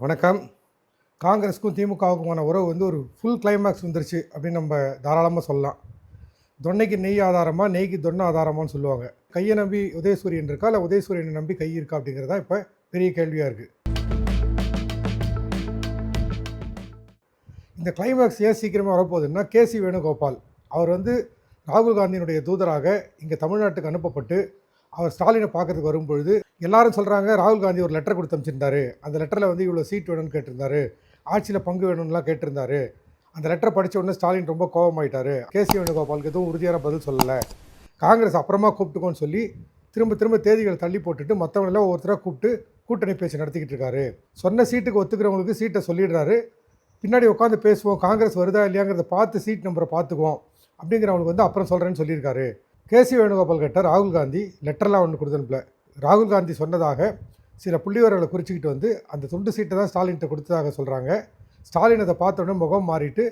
வணக்கம். காங்கிரஸுக்கும் திமுகவுக்குமான உறவு வந்து ஒரு ஃபுல் கிளைமேக்ஸ் வந்துருச்சு அப்படின்னு நம்ம தாராளமாக சொல்லலாம். தொன்னைக்கு நெய் ஆதாரமா, நெய்க்கு தொன்னை ஆதாரமான்னு சொல்லுவாங்க. கையை நம்பி உதயசூரியன் இருக்கா, இல்லை உதயசூரியனை நம்பி கை இருக்கா அப்படிங்கிறது தான் இப்போ பெரிய கேள்வியாக இருக்குது. இந்த கிளைமேக்ஸ் ஏன் சீக்கிரமாக வரப்போகுதுன்னா, கேசி வேணுகோபால் அவர் வந்து ராகுல் காந்தியினுடைய தூதராக இங்கே தமிழ்நாட்டுக்கு அனுப்பப்பட்டு அவர் ஸ்டாலினை பார்க்கறதுக்கு வரும்பொழுது எல்லாரும் சொல்கிறாங்க, ராகுல் காந்தி ஒரு லெட்டர் கொடுத்து அனுப்பிச்சிருந்தாரு. அந்த லெட்டரில் வந்து இவ்வளோ சீட் வேணும்னு கேட்டிருந்தாரு, ஆட்சியில் பங்கு வேணும்னுலாம் கேட்டிருந்தாரு. அந்த லெட்டரை படித்த உடனே ஸ்டாலின் ரொம்ப கோபமாயிட்டார். கேசி வேணுகோபாலுக்கு எதுவும் உறுதியான பதில் சொல்லலை. காங்கிரஸ் அப்புறமா கூப்பிட்டுக்கோன்னு சொல்லி திரும்ப திரும்ப தேதிகளை தள்ளி போட்டுட்டு மற்றவங்களெல்லாம் ஒவ்வொருத்தராக கூப்பிட்டு கூட்டணி பேச்சு நடத்திக்கிட்டு இருக்காரு. சொன்ன சீட்டுக்கு ஒத்துக்கிறவங்களுக்கு சீட்டை சொல்லிடுறாரு. பின்னாடி உட்காந்து பேசுவோம், காங்கிரஸ் வருதா இல்லையாங்கிறத பார்த்து சீட் நம்பரை பார்த்துக்குவோம் அப்படிங்கிறவங்களுக்கு வந்து அப்புறம் சொல்கிறேன்னு சொல்லியிருக்காரு. கேசி வேணுகோபால் கிட்ட ராகுல் காந்தி லெட்டர்லாம் ஒன்று கொடுத்து அனுப்பல. ராகுல் காந்தி சொன்னதாக சில புள்ளிவர்களை குறிச்சிக்கிட்டு வந்து அந்த துண்டு சீட்டை தான் ஸ்டாலின்கிட்ட கொடுத்ததாக சொல்கிறாங்க. ஸ்டாலின் அதை பார்த்த உடனே முகம் மாறிட்டு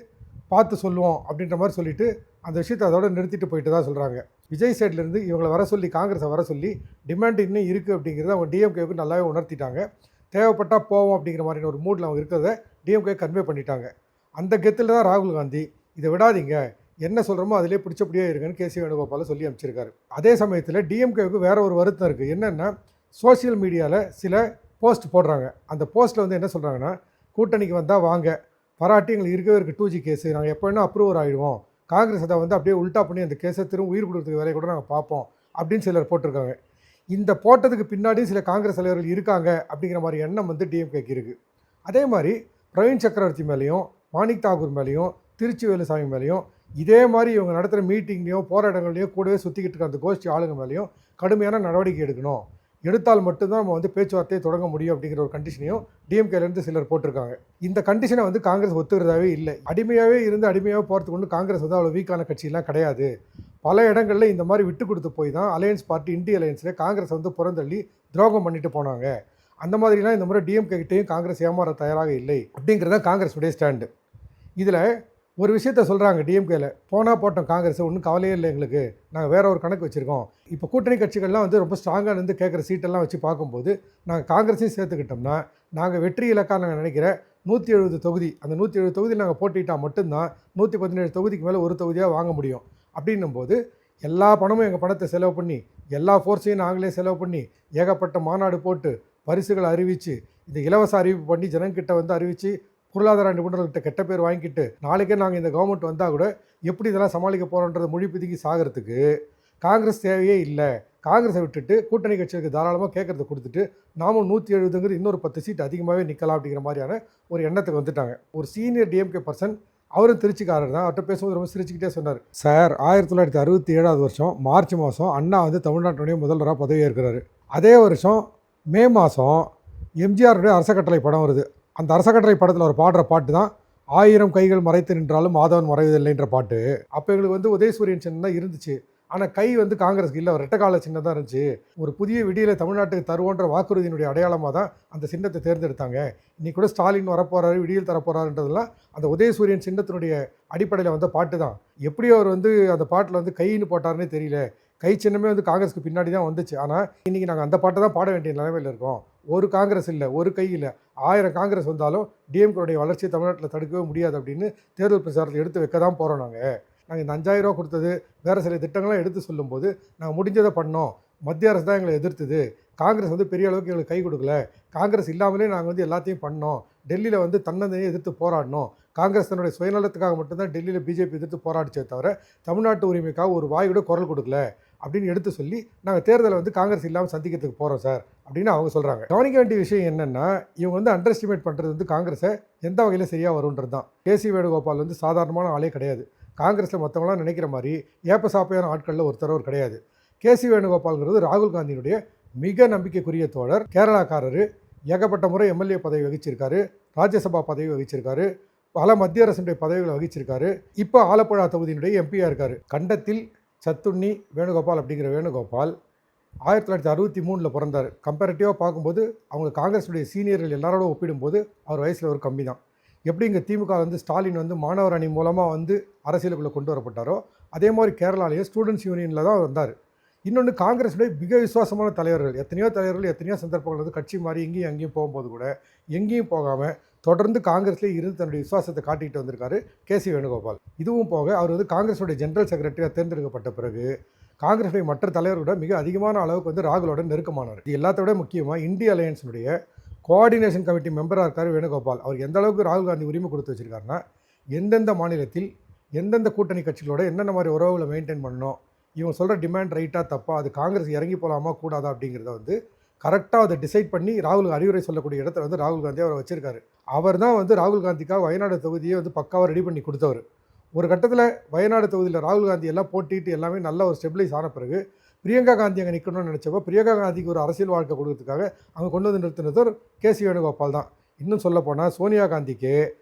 பார்த்து சொல்லுவோம் அப்படின்ற மாதிரி சொல்லிவிட்டு அந்த விஷயத்தை அதோட நிறுத்திட்டு போயிட்டு தான் சொல்கிறாங்க. விஜய் சைட்லேருந்து இவங்களை வர சொல்லி, காங்கிரஸை வர சொல்லி டிமாண்ட் இன்னும் இருக்குது அப்படிங்கிறத அவங்க டிஎம்கேவுக்கு நல்லாவே உணர்த்திட்டாங்க. தேவைப்பட்டால் போவோம் அப்படிங்கிற மாதிரியான ஒரு மூடில் அவங்க இருக்கிறத டிஎம்கே கன்வே பண்ணிட்டாங்க. அந்த கெத்தில் தான் ராகுல் காந்தி இதை விடாதீங்க, என்ன சொல்கிறோமோ அதிலே பிடிச்சபடியே இருக்குன்னு கேசி வேணுகோபால் சொல்லி அமைச்சிருக்காரு. அதே சமயத்தில் டிஎம்கேவுக்கு வேறு ஒரு வருத்தம் இருக்குது. என்னென்னா, சோசியல் மீடியாவில் சில போஸ்ட் போடுறாங்க. அந்த போஸ்ட்டில் வந்து என்ன சொல்கிறாங்கன்னா, கூட்டணிக்கு வந்தால் வாங்க, பாராட்டி எங்களுக்கு இருக்கவே இருக்குது 2G கேஸு, நாங்கள் எப்போ வேணால் அப்ரூவர் ஆகிடுவோம், காங்கிரஸ் அதை வந்து அப்படியே உல்ட்டா பண்ணி அந்த கேஸை திரும்ப உயிர் கொடுக்குறதுக்கு வேலையை கூட நாங்கள் பார்ப்போம் அப்படின்னு சிலர் போட்டிருக்காங்க. இந்த போட்டதுக்கு பின்னாடி சில காங்கிரஸ் தலைவர்கள் இருக்காங்க அப்படிங்கிற மாதிரி எண்ணம் வந்து டிஎம்கேக்கு இருக்குது. அதே மாதிரி பிரவீன் சக்கரவர்த்தி மேலேயும், மாணிக் தாக்கூர் மேலேயும், திருச்சி வேலுசாமி மேலேயும், இதே மாதிரி இவங்க நடத்துகிற மீட்டிங்லேயோ போராட்டங்கள்லையோ கூடவே சுற்றிக்கிட்டு இருக்க அந்த கோஷ்டி ஆளுங்க மேலேயும் கடுமையான நடவடிக்கை எடுக்கணும், எடுத்தால் மட்டும்தான் நம்ம வந்து பேச்சுவார்த்தையை தொடங்க முடியும் அப்படிங்கிற ஒரு கண்டிஷனையும் டிஎம்கேலேருந்து சிலர் போட்டிருக்காங்க. இந்த கண்டிஷனை வந்து காங்கிரஸ் ஒத்துக்கிறதாவே இல்லை. அடிமையாகவே இருந்து அடிமையாக போகிறதுக்கு ஒன்று காங்கிரஸ் வந்து அவ்வளோ வீக்கான கட்சியெல்லாம் கிடையாது. பல இடங்களில் இந்த மாதிரி விட்டு கொடுத்து போய் தான் அலையன்ஸ் பார்ட்டி, இந்திய அலையன்ஸில் காங்கிரஸ் வந்து புறந்தள்ளி துரோகம் பண்ணிட்டு போனாங்க. அந்த மாதிரிலாம் இந்த முறை டிஎம்கே கிட்டேயும் காங்கிரஸ் ஏமாற தயாராக இல்லை அப்படிங்கிறத காங்கிரஸுடைய ஸ்டாண்டு. இதில் ஒரு விஷயத்த சொல்கிறாங்க டிஎம்கேல, போனால் போட்டோம் காங்கிரஸ், ஒன்றும் கவலையே இல்லை எங்களுக்கு, நாங்கள் வேறு ஒரு கணக்கு வச்சுருக்கோம். இப்போ கூட்டணி கட்சிகள்லாம் வந்து ரொம்ப ஸ்ட்ராங்காக இருந்து கேட்குற சீட்டெல்லாம் வச்சு பார்க்கும்போது நாங்கள் காங்கிரஸையும் சேர்த்துக்கிட்டோம்னா நாங்கள் வெற்றி இலக்காக நாங்கள் நினைக்கிற 170 தொகுதி, அந்த 170 தொகுதி நாங்கள் போட்டிட்டால் மட்டும்தான் 117 தொகுதிக்கு மேலே ஒரு தொகுதியாக வாங்க முடியும். அப்படின்னும்போது எல்லா பணமும் எங்கள் பணத்தை செலவு பண்ணி, எல்லா ஃபோர்ஸையும் நாங்களே செலவு பண்ணி, ஏகப்பட்ட மாநாடு போட்டு, பரிசுகளை அறிவித்து, இந்த இலவச அறிவிப்பு பண்ணி ஜனங்கிட்ட வந்து அறிவித்து, பொருளாதார நிபுணர்கள்ட்ட கெட்ட பேர் வாங்கிக்கிட்டு, நாளைக்கே நாங்கள் இந்த கவர்மெண்ட் வந்தால் கூட எப்படி இதெல்லாம் சமாளிக்க போகிறோன்றதை மொழி பிதுக்கி சாகிறதுக்கு காங்கிரஸ் தேவையே இல்லை. காங்கிரஸை விட்டுட்டு கூட்டணி கட்சிகளுக்கு தாராளமாக கேட்குறத கொடுத்துட்டு நாமும் 170ங்கிறது இன்னொரு 10 சீட் அதிகமாகவே நிற்கலாம் அப்படிங்கிற மாதிரியான ஒரு எண்ணத்துக்கு வந்துட்டாங்க. ஒரு சீனியர் டிஎம்கே பர்சன், அவரும் திருச்சிக்காரர் தான், அவர்கிட்ட பேசும்போது ரொம்ப சிரிச்சுக்கிட்டே சொன்னார், சார் 1967 வருஷம் மார்ச் மாதம் அண்ணா வந்து தமிழ்நாட்டுடைய முதல்வராக பதவியேற்கிறாரு. அதே வருஷம் மே மாதம் எம்ஜிஆருடைய அரச கட்டளை படம் வருது. அந்த அரசக்கட்டளை படத்தில் ஒரு பாடுற பாட்டு தான் 1000 கைகள் மறைத்து நின்றாலும் மாதவன் மறைவதில்லைன்ற பாட்டு. அப்போ எங்களுக்கு வந்து உதயசூரியன் சின்னம் தான் இருந்துச்சு, ஆனால் கை வந்து காங்கிரஸுக்கு இல்லை, ஒரு ரெட்டக்கால சின்னம் தான் இருந்துச்சு. ஒரு புதிய விடியலை தமிழ்நாட்டுக்கு தருவோன்ற வாக்குறுதியினுடைய அடையாளமாக தான் அந்த சின்னத்தை தேர்ந்தெடுத்தாங்க. இன்றைக்கி கூட ஸ்டாலின் வரப்போகிறாரு, விடியல் தரப்போகிறாருன்றதுலாம் அந்த உதயசூரியன் சின்னத்தினுடைய அடிப்படையில் வந்த பாட்டு தான். எப்படி அவர் வந்து அந்த பாட்டில் வந்து கைன்னு போட்டாருன்னே தெரியல. கை சின்னமே வந்து காங்கிரஸுக்கு பின்னாடி தான் வந்துச்சு. ஆனால் இன்றைக்கி நாங்கள் அந்த பாட்டை தான் பாட வேண்டிய நிலைமையில் இருக்கோம். ஒரு காங்கிரஸ் இல்லை, ஒரு கை இல்லை, 1000 காங்கிரஸ் வந்தாலும் டிஎம்கேடைய வளர்ச்சியை தமிழ்நாட்டில் தடுக்கவே முடியாது அப்படின்னு தேர்தல் பிரச்சாரத்தில் எடுத்து வைக்க தான் போகிறோம். நாங்கள் இந்த 5000 ரூபா கொடுத்தது, வேறு சில திட்டங்கள்லாம் எடுத்து சொல்லும்போது நாங்கள் முடிஞ்சதை பண்ணோம், மத்திய அரசு தான் எங்களை எதிர்த்துது, காங்கிரஸ் வந்து பெரிய அளவுக்கு எங்களுக்கு கை கொடுக்கல, காங்கிரஸ் இல்லாமலே நாங்கள் வந்து எல்லாத்தையும் பண்ணோம், டெல்லியில் வந்து தன்னந்தனியை எதிர்த்து போராடணும், காங்கிரஸ் தன்னுடைய சுயநலத்துக்காக மட்டும்தான் டெல்லியில் பிஜேபி எதிர்த்து போராடிச்சே தவிர தமிழ்நாட்டு உரிமைக்காக ஒரு வாயோட குரல் கொடுக்கல அப்படின்னு எடுத்து சொல்லி நாங்கள் தேர்தலை வந்து காங்கிரஸ் இல்லாமல் சந்திக்கிறதுக்கு போகிறோம் சார் அப்படின்னு அவங்க சொல்கிறாங்க. கவனிக்க வேண்டிய விஷயம் என்னென்னா, இவங்க வந்து அண்டர் எஸ்டிமேட் பண்ணுறது வந்து காங்கிரஸை எந்த வகையில் சரியாக வருன்றது தான். கேசி வேணுகோபால் வந்து சாதாரணமான ஆளே கிடையாது. காங்கிரஸில் மற்றவங்களாம் நினைக்கிற மாதிரி ஏப்ப சாப்பையான ஆட்களில் ஒருத்தரவர் கிடையாது. கேசி வேணுகோபால்ங்கிறது ராகுல் காந்தியினுடைய மிக நம்பிக்கைக்குரிய தோழர். கேரளாக்காரர், ஏகப்பட்ட முறை எம்எல்ஏ பதவி வகிச்சிருக்காரு, ராஜ்யசபா பதவி வகிச்சிருக்காரு, பல மத்திய அரசுடைய பதவிகளை வகிச்சிருக்காரு. இப்போ ஆலப்புழா தொகுதியினுடைய எம்பியாக இருக்கார். கண்டத்தில் சத்துண்ணி வேணுகோபால் அப்படிங்கிற வேணுகோபால் 1963 பிறந்தார். கம்பேரிட்டிவாக பார்க்கும்போது அவங்க காங்கிரஸுடைய சீனியர்கள் எல்லாரோட ஒப்பிடும்போது அவர் வயசில் ஒரு கம்மி தான். எப்படி இங்கே திமுக வந்து ஸ்டாலின் வந்து மாணவர் அணி மூலமாக வந்து அரசியலுக்குள்ளே கொண்டு வரப்பட்டாரோ, அதே மாதிரி கேரளாலேயே ஸ்டூடெண்ட்ஸ் யூனியனில் தான் வந்தார். இன்னொன்று காங்கிரஸுடைய மிக விசுவாசமான தலைவர்கள், எத்தனையோ தலைவர்கள் எத்தனையோ சந்தர்ப்பங்கள் வந்து கட்சி மாறி இங்கேயும் அங்கேயும் போகும்போது கூட எங்கேயும் போகாமல் தொடர்ந்து காங்கிரஸ்லேயே இருந்து தன்னுடைய விசுவாசத்தை காட்டிகிட்டு வந்திருக்காரு கேசி வேணுகோபால். இதுவும் போக அவர் வந்து காங்கிரஸுடைய ஜெனரல் செக்ரட்டரியாக தேர்ந்தெடுக்கப்பட்ட பிறகு காங்கிரஸுடைய மற்ற தலைவர்களோட மிக அதிகமான அளவுக்கு வந்து ராகுலோட நெருக்கமானார். இது எல்லாத்த விட முக்கியமாக இந்திய அலையன்ஸினுடைய கோஆர்டினேஷன் கமிட்டி மெம்பராக இருக்கார் வேணுகோபால். அவர் எந்த அளவுக்கு ராகுல் காந்தி உரிமை கொடுத்து வச்சிருக்காருன்னா, எந்தெந்த மாநிலத்தில் எந்தெந்த கூட்டணி கட்சிகளோட என்னென்ன மாதிரி உறவுகளை மெயின்டைன் பண்ணணும், இவங்க சொல்கிற டிமாண்ட் ரைட்டாக தப்பா, அது காங்கிரஸ் இறங்கி போகலாமா கூடாதா அப்படிங்கிறத வந்து கரெக்டாக அதை டிசைட் பண்ணி ராகுல் அறிவுரை சொல்லக்கூடிய இடத்துல வந்து ராகுல் காந்தி அவரை வச்சிருக்காரு. அவர் தான் வந்து ராகுல் காந்திக்காக வயநாடு தொகுதியை வந்து பக்காவாக ரெடி பண்ணி கொடுத்தவர். ஒரு கட்டத்தில் வயநாடு தொகுதியில் ராகுல் காந்தி எல்லாம் போட்டிட்டு எல்லாமே நல்ல ஒரு ஸ்டெபிளைஸ் ஆன பிறகு பிரியங்கா காந்தி அங்கே நிற்கணும்னு நினச்சப்போ பிரியங்கா காந்திக்கு ஒரு அரசியல் வாழ்க்கை கொடுக்கறதுக்காக அங்கே கொண்டு வந்து நிறுத்தினது கேசி வேணுகோபால் தான். இன்னும் சொல்லப்போனால் சோனியா காந்திக்கு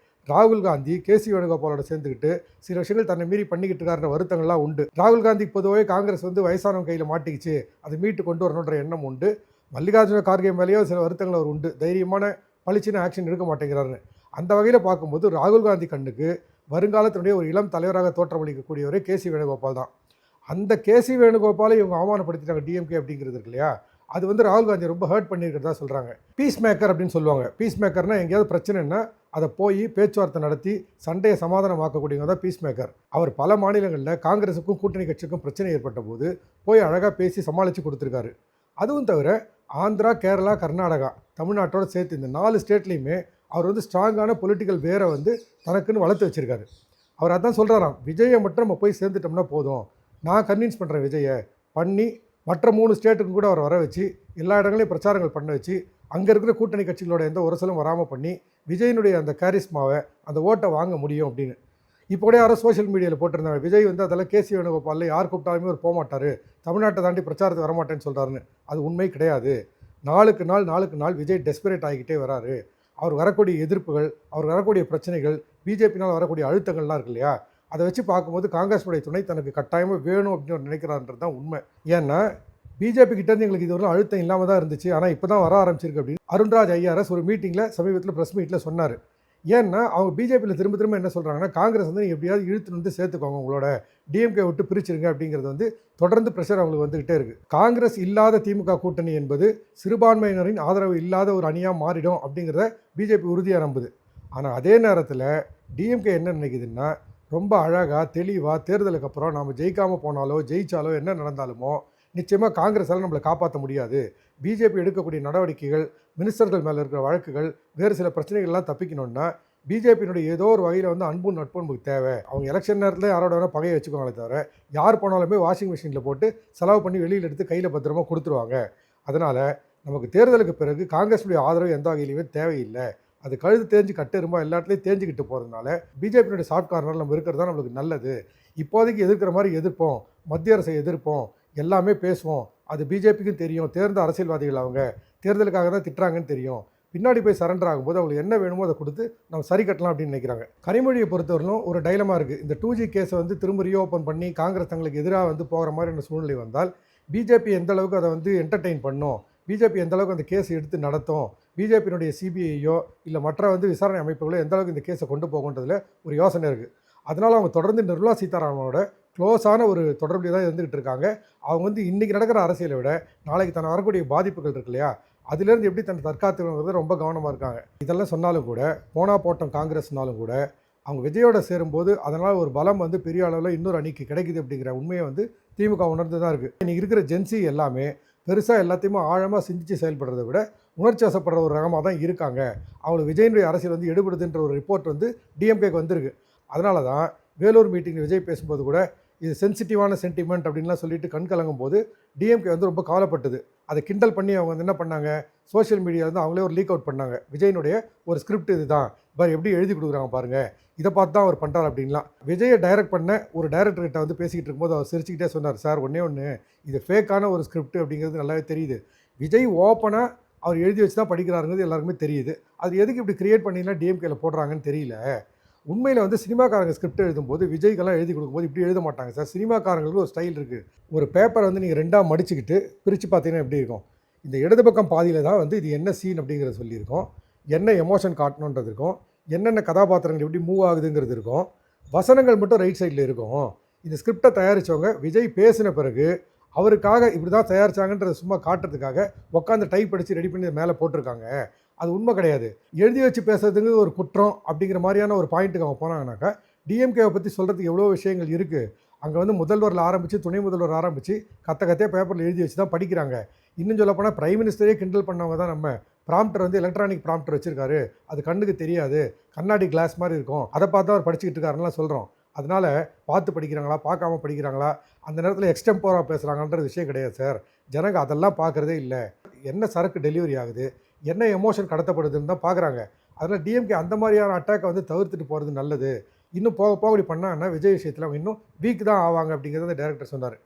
ராகுல் காந்தி கேசி வேணுகோபாலோட சேர்ந்துக்கிட்டு சில விஷயங்கள் தன்னை மீறி பண்ணிக்கிட்டு இருக்காருன்ற வருத்தங்கள்லாம் உண்டு. ராகுல் காந்தி பொதுவாக காங்கிரஸ் வந்து வயசானவங்க கையில் மாட்டிக்கிச்சு, அதை மீட்டு கொண்டு வரணுன்ற எண்ணம் உண்டு. மல்லிகார்ஜுன கார்கே மேலேயோ சில வருத்தங்கள் அவர் உண்டு, தைரியமான பளிச்சின ஆக்ஷன் எடுக்க மாட்டேங்கிறாருன்னு. அந்த வகையில் பார்க்கும்போது ராகுல் காந்தி கண்ணுக்கு வருங்காலத்தினுடைய ஒரு இளம் தலைவராக தோற்றமளிக்கக்கூடியவரே கேசி வேணுகோபால் தான். அந்த கேசி வேணுகோபாலை இவங்க அவமானப்படுத்திட்டாங்க டிஎம்கே அப்படிங்கிறது இருக்கு இல்லையா, அது வந்து ராகுல் காந்தி ரொம்ப ஹர்ட் பண்ணியிருக்கிறதா சொல்கிறாங்க. பீஸ் மேக்கர் அப்படின்னு சொல்லுவாங்க. பீஸ் மேக்கர்னால் எங்கேயாவது பிரச்சனைன்னா அதை போய் பேச்சுவார்த்தை நடத்தி சண்டையை சமாதானமாக்கக்கூடியவங்க தான் பீஸ் மேக்கர். அவர் பல மாநிலங்களில் காங்கிரஸுக்கும் கூட்டணி கட்சிக்கும் பிரச்சனை ஏற்பட்ட போது போய் அழகாக பேசி சமாளித்து கொடுத்துருக்காரு. அதுவும் தவிர ஆந்திரா, கேரளா, கர்நாடகா, தமிழ்நாட்டோட சேர்த்து இந்த 4 ஸ்டேட்லேயுமே அவர் வந்து ஸ்ட்ராங்கான பொலிட்டிக்கல் வேரை வந்து தனக்குன்னு வளர்த்து வச்சுருக்காரு. அவர் அதான் சொல்கிறாராம், விஜயை மட்டும் நம்ம போய் சேர்ந்துட்டோம்னா போதும், நான் கன்வின்ஸ் பண்ணுறேன் விஜயை பண்ணி மற்ற 3 ஸ்டேட்டுக்கும் கூட அவர் வர வச்சு எல்லா இடங்களையும் பிரச்சாரங்கள் பண்ண வச்சு அங்கே இருக்கிற கூட்டணி கட்சிகளோட எந்த உரசலும் வராமல் பண்ணி விஜயினுடைய அந்த கேரிஸ்மாவை அந்த ஓட்டை வாங்க முடியும் அப்படின்னு. இப்போ கூட யாரோ சோஷியல் மீடியாவில் போட்டிருந்தாங்க, விஜய் வந்து அதெல்லாம் கேசி வேணுகோபாலில் யார் கூப்பிட்டாலுமே அவர் போக மாட்டார், தமிழ்நாட்டை தாண்டி பிரச்சாரத்துக்கு வரமாட்டேன்னு சொல்கிறாருன்னு. அது உண்மை கிடையாது. நாளுக்கு நாள் விஜய் டெஸ்பரேட் ஆகிக்கிட்டே வராரு. அவர் வரக்கூடிய எதிர்ப்புகள், அவர் வரக்கூடிய பிரச்சனைகள், பிஜேபினால் வரக்கூடிய அழுத்தங்கள்லாம் இருக்கு இல்லையா, அதை வச்சு பார்க்கும்போது காங்கிரஸுடைய துணை தனக்கு கட்டாயமாக வேணும் அப்படின்னு நினைக்கிறான்றது தான் உண்மை. ஏன்னா பிஜேபி கிட்டேருந்து எங்களுக்கு இது வரலாம் அழுத்தம் இல்லாமல் தான் இருந்துச்சு, ஆனால் இப்போ தான் வர ஆரம்பிச்சிருக்கு அப்படின்னு அருண்ராஜ் ஐஆர்எஸ் ஒரு மீட்டிங்கில் சமீபத்தில் ப்ரெஸ் மீட்டில் சொன்னார். ஏன்னா அவங்க பிஜேபியில் திரும்ப என்ன சொல்கிறாங்கன்னா, காங்கிரஸ் வந்து நீங்கள் எப்படியாவது இழுத்துன்னு வந்து சேர்த்துக்கோங்க, உங்களோட டிஎம்கே விட்டு பிரிச்சிருங்க அப்படிங்கிறது வந்து தொடர்ந்து ப்ரெஷர் அவங்களுக்கு வந்துக்கிட்டே இருக்குது. காங்கிரஸ் இல்லாத திமுக கூட்டணி என்பது சிறுபான்மையினரின் ஆதரவு இல்லாத ஒரு அணியாக மாறிடும் அப்படிங்கிறத பிஜேபி உறுதியாக நம்புது. ஆனால் அதே நேரத்தில் டிஎம்கே என்ன நினைக்குதுன்னா, ரொம்ப அழகாக தெளிவாக தேர்தலுக்கு அப்புறம் நாம் ஜெயிக்காமல் போனாலோ ஜெயிச்சாலோ என்ன நடந்தாலுமோ நிச்சயமாக காங்கிரஸால் நம்மளை காப்பாற்ற முடியாது, பிஜேபி எடுக்கக்கூடிய நடவடிக்கைகள், மினிஸ்டர்கள் மேலே இருக்கிற வழக்குகள், வேறு சில பிரச்சனைகள்லாம் தப்பிக்கணும்னா பிஜேபியினுடைய ஏதோ ஒரு வகையில் வந்து அன்பும் நட்பும் நமக்கு தேவை. அவங்க எலெக்ஷன் நேரத்தில் யாரோட வேணால் பகையை வச்சுக்கோங்களே தவிர யார் போனாலுமே வாஷிங் மிஷினில் போட்டு செலவு பண்ணி வெளியில் எடுத்து கையில் பத்திரமா கொடுத்துருவாங்க. அதனால் நமக்கு தேர்தலுக்கு பிறகு காங்கிரஸுடைய ஆதரவு எந்த வகையிலுமே தேவையில்லை. அது கழுது தேஞ்சு கட்டெருமா எல்லா இடத்துலையும் தேஞ்சிக்கிட்டு போகிறதுனால பிஜேபியினுடைய சாஃப்ட் கார்னர் நம்ம இருக்கிறது தான் நம்மளுக்கு நல்லது. இப்போதைக்கு எதிர்க்கிற மாதிரி எதிர்ப்போம், மத்திய அரசை எதிர்ப்போம், எல்லாமே பேசுவோம், அது பிஜேபிக்கும் தெரியும், தேர்ந்த அரசியல்வாதிகள் அவங்க தேர்தலுக்காக தான் திட்டுறாங்கன்னு தெரியும், பின்னாடி போய் சரண்டர் ஆகும்போது அவங்களுக்கு என்ன வேணுமோ அதை கொடுத்து நம்ம சரி கட்டலாம் அப்படின்னு நினைக்கிறாங்க. கனிமொழியை பொறுத்தவரையிலும் ஒரு டைலமா இருக்குது. இந்த 2G கேஸை வந்து திரும்ப ரீஓப்பன் பண்ணி காங்கிரஸ் தங்களுக்கு எதிராக வந்து போகிற மாதிரியான சூழ்நிலை வந்தால் பிஜேபி எந்த அளவுக்கு அதை வந்து என்டர்டெயின் பண்ணும், பிஜேபி எந்த அளவுக்கு அந்த கேஸை எடுத்து நடத்தும், பிஜேபியினுடைய சிபிஐயோ இல்லை மற்ற வந்து விசாரணை அமைப்புகளோ எந்த அளவுக்கு இந்த கேஸை கொண்டு போகுன்றதுல ஒரு யோசனை இருக்குது. அதனால் அவங்க தொடர்ந்து நிர்மலா சீதாராமனோட க்ளோஸான ஒரு தொடர்பில் தான் இருந்துகிட்டு இருக்காங்க. அவங்க வந்து இன்றைக்கி நடக்கிற அரசியலை விட நாளைக்கு தன்னை வரக்கூடிய பாதிப்புகள் இருக்கு இல்லையா, அதுலேருந்து எப்படி தன்னை தற்காத்துங்கிறது ரொம்ப கவனமாக இருக்காங்க. இதெல்லாம் சொன்னாலும் கூட, போட்டம் காங்கிரஸ்னாலும் கூட அவங்க விஜயோட சேரும்போது அதனால் ஒரு பலம் வந்து பெரிய அளவில் இன்னொரு அணிக்கு கிடைக்குது அப்படிங்கிற உண்மையை வந்து திமுக உணர்ந்து தான் இருக்குது. இன்றைக்கி இருக்கிற ஜென்சி எல்லாமே பெருசாக எல்லாத்தையுமே ஆழமாக சிந்தித்து செயல்படுறதை விட உணர்ச்சி வசப்படுற ஒரு ரகமாக தான் இருக்காங்க. அவங்களுக்கு விஜயனுடைய அரசியல் வந்து எடுபடுதுன்ற ஒரு ரிப்போர்ட் வந்து டிஎம்கேக்கு வந்திருக்கு. அதனால தான் வேலூர் மீட்டிங்கில் விஜய் பேசும்போது கூட இது சென்சிட்டிவான சென்டிமெண்ட் அப்படின்லாம் சொல்லிட்டு கண் கலங்கும் போது டிஎம்கே வந்து ரொம்ப கவலைப்பட்டது. அதை கிண்டல் பண்ணி அவங்க வந்து என்ன பண்ணாங்க, சோஷியல் மீடியாவில் வந்து அவங்களே ஒரு லீக் அவுட் பண்ணாங்க, விஜயனுடைய ஒரு ஸ்கிரிப்ட் இதுதான் பாரு எப்படி எழுதி கொடுக்குறாங்க பாருங்கள், இதை பார்த்து தான் அவர் பண்ணுறாரு அப்படின்லாம். விஜயை டைரக்ட் பண்ண ஒரு டைரக்டர்கிட்ட வந்து பேசிக்கிட்டு இருக்கும்போது அவர் சிரிச்சுக்கிட்டே சொன்னார், சார் ஒன்று இது ஃபேக்கான ஒரு ஸ்கிரிப்ட் அப்படிங்கிறது நல்லாவே தெரியுது, விஜய் ஓப்பனாக அவர் எழுதி வச்சு தான் படிக்கிறாருங்கிறது எல்லாருக்குமே தெரியுது, அது எதுக்கு இப்படி கிரியேட் பண்ணிலாம் டிஎம்கேல போடுறாங்கன்னு தெரியல. உண்மையில் வந்து சினிமாக்காரங்க ஸ்கிரிப்ட் எழுதும்போது விஜய்க்கெல்லாம் எழுதி கொடுக்கும்போது இப்படி எழுத மாட்டாங்க சார். சினிமாக்காரங்களுக்கு ஒரு ஸ்டைல் இருக்குது. ஒரு பேப்பரை வந்து நீங்கள் 2ஆக மடிச்சுக்கிட்டு பிரித்து பார்த்தீங்கன்னா எப்படி இருக்கும், இந்த இடது பக்கம் பாதியில் தான் வந்து இது என்ன சீன் அப்படிங்கிறத சொல்லியிருக்கோம், என்ன எமோஷன் காட்டணுன்றது இருக்கும், என்னென்ன கதாபாத்திரங்கள் எப்படி மூவ் ஆகுதுங்கிறது இருக்கும், வசனங்கள் மட்டும் ரைட் சைடில் இருக்கும். இந்த ஸ்கிரிப்டை தயாரித்தவங்க விஜய் பேசின பிறகு அவருக்காக இப்படி தான் தயாரிச்சாங்கன்றதை சும்மா காட்டுறதுக்காக உட்காந்து டைப் அடித்து ரெடி பண்ணி மேலே போட்டிருக்காங்க. அது உண்மை கிடையாது. எழுதி வச்சு பேசுறதுக்கு ஒரு குற்றம் அப்படிங்கிற மாதிரியான ஒரு பாயிண்ட்டுக்கு அவங்க போனாங்கனாக்கா, டிஎம்கேவை பற்றி சொல்கிறதுக்கு எவ்வளோ விஷயங்கள் இருக்குது. அங்கே வந்து முதல்வரில் ஆரம்பித்து துணை முதல்வர் ஆரம்பித்து கத்தையாக பேப்பரில் எழுதி வச்சு தான் படிக்கிறாங்க. இன்னும் சொல்லப்போனால் பிரைம் மினிஸ்டரே கிண்டல் பண்ணவங்க தான் நம்ம. ப்ராம்ப்டர் வந்து எலக்ட்ரானிக் ப்ராம்ப்டர் வச்சுருக்காரு, அது கண்ணுக்கு தெரியாது, கண்ணாடி கிளாஸ் மாதிரி இருக்கும், அதை பார்த்து அவர் படிச்சுக்கிட்டு இருக்காருலாம் சொல்கிறோம். அதனால் பார்த்து படிக்கிறாங்களா பார்க்காம படிக்கிறாங்களா, அந்த நேரத்தில் எக்ஸ்டெம்போராக பேசுகிறாங்கன்ற விஷயம் கிடையாது சார். ஜனங்க அதெல்லாம் பார்க்குறதே இல்லை. என்ன சரக்கு டெலிவரி ஆகுது, என்ன எமோஷன் கடத்தப்படுதுன்னு தான் பார்க்குறாங்க. அதனால் டிஎம்கே அந்த மாதிரியான அட்டாக்கை வந்து தவிர்த்துட்டு போகிறது நல்லது. இன்னும் போக போக இப்படி பண்ணாங்கன்னா விஜய் விஷயத்தில் அவங்க இன்னும் வீக் தான் ஆவாங்க அப்படிங்கிறத அந்த டேரக்டர் சொன்னார்.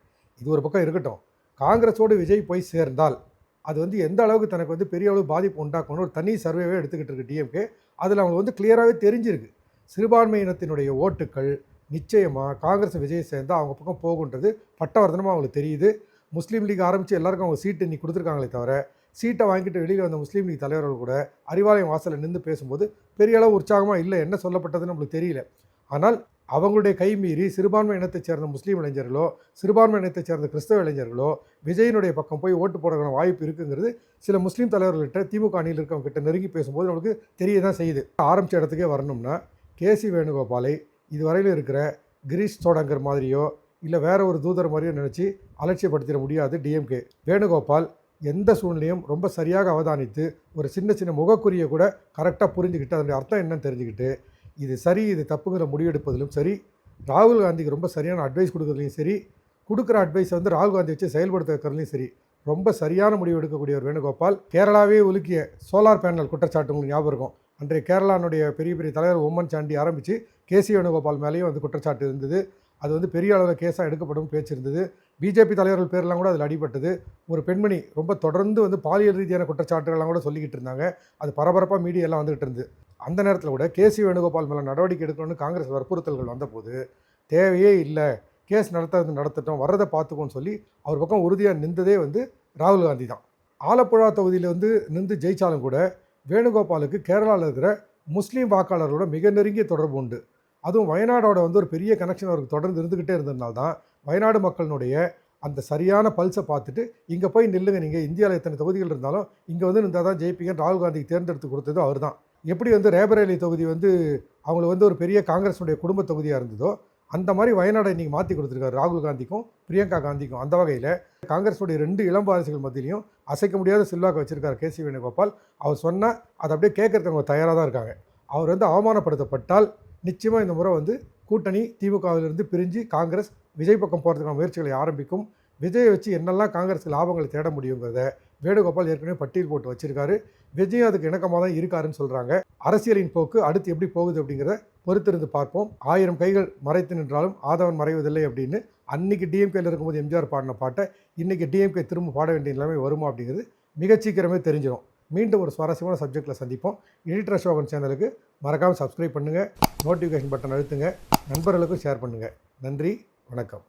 இது ஒரு பக்கம் இருக்கட்டும். காங்கிரஸோடு விஜய் போய் சேர்ந்தால் அது வந்து எந்த அளவுக்கு தனக்கு வந்து பெரிய அளவு பாதிப்பு உண்டாக்கணும்னு ஒரு தனி சர்வேவே எடுத்துக்கிட்டு இருக்கு டிஎம்கே. அதில் அவங்களுக்கு வந்து கிளியராகவே தெரிஞ்சிருக்கு, சிறுபான்மை இனத்தினுடைய ஓட்டுக்கள் நிச்சயமாக காங்கிரஸ் விஜய் சேர்ந்தால் அவங்க பக்கம் போகுன்றது பட்டவர்த்தனமாக அவங்களுக்கு தெரியுது. முஸ்லீம் லீக் ஆரம்பித்து எல்லாருக்கும் அவங்க சீட்டு இன்னைக்கு கொடுத்துருக்காங்களே தவிர, சீட்டை வாங்கிட்டு வெளியில் வந்த முஸ்லீம் லீக் தலைவர்கள் கூட அறிவாலயம் வாசலில் நின்று பேசும்போது பெரிய அளவு உற்சாகமாக இல்லை. என்ன சொல்லப்பட்டதுன்னு நம்மளுக்கு தெரியல. ஆனால் அவங்களுடைய கை மீறி சிறுபான்மை இனத்தைச் சேர்ந்த முஸ்லீம் இளைஞர்களோ சிறுபான்மை இனத்தைச் சேர்ந்த கிறிஸ்தவ இளைஞர்களோ விஜயினுடைய பக்கம் போய் ஓட்டு போடுறதுக்கான வாய்ப்பு இருக்குங்கிறது சில முஸ்லீம் தலைவர்கள்கிட்ட திமுக அணியில் இருக்கவங்க கிட்ட நெருங்கி பேசும்போது நம்மளுக்கு தெரிய தான் செய்யுது. ஆரம்பித்த இடத்துக்கே வரணும்னா கேசி வேணுகோபாலை இதுவரையில் இருக்கிற கிரீஷ் சோடங்கர் மாதிரியோ இல்லை வேற ஒரு தூதர் மாதிரியோ நினச்சி அலட்சியப்படுத்திட முடியாது டிஎம்கே. வேணுகோபால் எந்த சூழ்நிலையும் ரொம்ப சரியாக அவதானித்து ஒரு சின்ன சின்ன முகக்குறியை கூட கரெக்டாக புரிஞ்சுக்கிட்டு அதனுடைய அர்த்தம் என்னன்னு தெரிஞ்சுக்கிட்டு இது சரி இது தப்புங்கிற முடிவெடுப்பதிலும் சரி, ராகுல் காந்திக்கு ரொம்ப சரியான அட்வைஸ் கொடுக்குறதுலையும் சரி, கொடுக்குற அட்வைஸை வந்து ராகுல் காந்தி வச்சு செயல்படுத்த வைக்கிறதுலையும் சரி, ரொம்ப சரியான முடிவு எடுக்கக்கூடிய ஒரு வேணுகோபால். கேரளாவே உலுக்கிய சோலார் பேனல் குற்றச்சாட்டு உங்களுக்கு ஞாபகம் இருக்கும். அன்றைய கேரளானுடைய பெரிய பெரிய தலைவர் உம்மன் சாண்டி ஆரம்பித்து கேசி வேணுகோபால் மேலேயும் வந்து குற்றச்சாட்டு இருந்தது. அது வந்து பெரிய அளவில் கேஸாக எடுக்கப்படும் பேச்சு இருந்தது. பிஜேபி தலைவர்கள் பேரெல்லாம் கூட அதில் அடிபட்டது. ஒரு பெண்மணி ரொம்ப தொடர்ந்து வந்து பாலியல் ரீதியான குற்றச்சாட்டுகள்லாம் கூட சொல்லிக்கிட்டு இருந்தாங்க. அது பரபரப்பாக மீடியெல்லாம் வந்துகிட்டு இருந்தது. அந்த நேரத்தில் கூட கேசி வேணுகோபால் மேலே நடவடிக்கை எடுக்கணும்னு காங்கிரஸ் வற்புறுத்தல்கள் வந்தபோது தேவையே இல்லை, கேஸ் நடத்தட்டும், வர்றதை பார்த்துக்கோன்னு சொல்லி அவர் பக்கம் உறுதியாக நின்றதே வந்து ராகுல் காந்தி தான். ஆலப்புழா தொகுதியில் வந்து நின்று ஜெயித்தாலும் கூட வேணுகோபாலுக்கு கேரளாவில் இருக்கிற முஸ்லீம் வாக்காளர்களோட மிக நெருங்கிய தொடர்பு உண்டு. அதுவும் வயநாடோட வந்து ஒரு பெரிய கனெக்ஷன் அவருக்கு தொடர்ந்து இருந்துக்கிட்டே இருந்ததுனால தான் வயநாடு மக்களினுடைய அந்த சரியான பல்ஸை பார்த்துட்டு இங்கே போய் நில்லுங்க, நீங்கள் இந்தியாவில் எத்தனை தொகுதிகள் இருந்தாலும் இங்கே வந்து நின்றால் தான் ஜெயிப்பீங்கன்னு ராகுல் காந்திக்கு தேர்ந்தெடுத்து கொடுத்தது அவர் தான். எப்படி வந்து ரேபரேலி தொகுதி வந்து அவங்களுக்கு வந்து ஒரு பெரிய காங்கிரஸுடைய குடும்ப தொகுதியாக இருந்ததோ அந்த மாதிரி வயநாடை இன்றைக்கி மாற்றி கொடுத்துருக்காரு ராகுல் காந்திக்கும் பிரியங்கா காந்திக்கும். அந்த வகையில் காங்கிரஸுடைய 2 இளம் வாரிசுகள் மத்தியிலையும் அசைக்க முடியாத செல்வாக்கு வச்சுருக்காரு கேசி வேணுகோபால். அவர் சொன்னால் அதை அப்படியே கேட்குறதுக்கு அவங்க தயாராக தான் இருக்காங்க. அவர் வந்து அவமானப்படுத்தப்பட்டால் நிச்சயமாக இந்த முறை வந்து கூட்டணி திமுகவிலிருந்து பிரிஞ்சு காங்கிரஸ் விஜய் பக்கம் போகிறதுக்கான முயற்சிகளை ஆரம்பிக்கும். விஜயை வச்சு என்னெல்லாம் காங்கிரஸுக்கு லாபங்களை தேட முடியுங்கிறத வேணுகோபால் ஏற்கனவே பட்டியல் போட்டு வச்சிருக்காரு. விஜயும் அதுக்கு இணக்கமாக தான் இருக்காருன்னு சொல்கிறாங்க. அரசியலின் போக்கு அடுத்து எப்படி போகுது அப்படிங்கிறத பொறுத்திருந்து பார்ப்போம். 1000 கைகள் மறைத்து நின்றாலும் ஆதவன் மறைவதில்லை அப்படின்னு அன்னைக்கு டிஎம்கேல இருக்கும்போது எம்ஜிஆர் பாடின பாட்டை இன்றைக்கி டிஎம்கே திரும்ப பாட வேண்டிய நிலைமை வருமா அப்படிங்கிறது மிக சீக்கிரமே தெரிஞ்சிடும். மீண்டும் ஒரு சுவாரஸ்யமான சப்ஜெக்டில் சந்திப்போம். எடிட்டர் அசோகன் சேனலுக்கு மறக்காமல் சப்ஸ்கிரைப் பண்ணுங்கள், நோட்டிஃபிகேஷன் பட்டன் அழுத்துங்க, நண்பர்களுக்கும் ஷேர் பண்ணுங்கள். நன்றி, வணக்கம்.